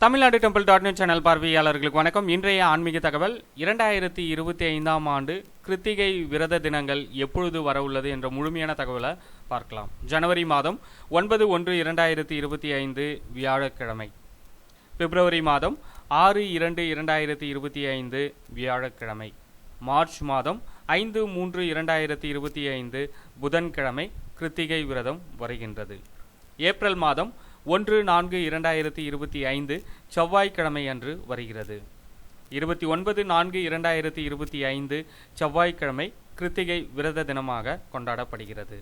Tamil Nadu temple dot news channel பார்வையாளர்களுக்கு வணக்கம். இன்றைய ஆன்மீக தகவல் 2025ஆம் ஆண்டு கிருத்திகை விரத தினங்கள் எப்பொழுது வர உள்ளது என்ற முழுமையான தகவலை பார்க்கலாம். ஜனவரி மாதம் 9/1/2025 வியாழக்கிழமை, பிப்ரவரி மாதம் 6/2/2025 வியாழக்கிழமை, மார்ச் மாதம் 5/3/2025 புதன்கிழமை கிருத்திகை விரதம் வருகின்றது. ஏப்ரல் மாதம் 1/4/2025 செவ்வாய்க்கிழமை அன்று வருகிறது. 29/4/2025 செவ்வாய்க்கிழமை கிருத்திகை விரத தினமாக கொண்டாடப்படுகிறது.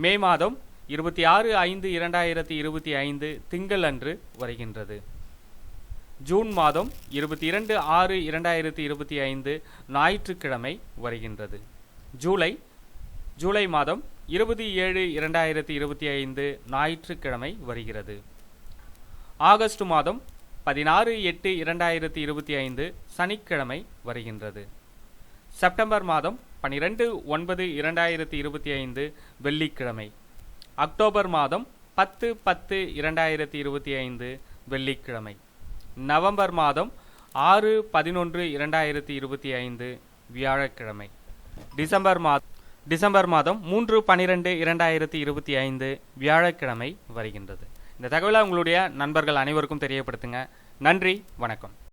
மே மாதம் 26/5/2025 திங்கள் அன்று வருகின்றது. ஜூன் மாதம் 22/6/2025 ஞாயிற்றுக்கிழமை வருகின்றது. ஜூலை மாதம் 27/2025 ஞாயிற்றுக்கிழமை வருகிறது. ஆகஸ்ட் மாதம் 16/8/2025 சனிக்கிழமை வருகின்றது. செப்டம்பர் மாதம் 12/9/2025 வெள்ளிக்கிழமை. அக்டோபர் மாதம் 10/10/2025 வெள்ளிக்கிழமை. நவம்பர் மாதம் 6/11/2025 வியாழக்கிழமை. டிசம்பர் மாதம் 3/12/2025 வியாழக்கிழமை வருகின்றது. இந்த தகவலை உங்களுடைய நண்பர்கள் அனைவருக்கும் தெரியப்படுத்துங்க. நன்றி, வணக்கம்.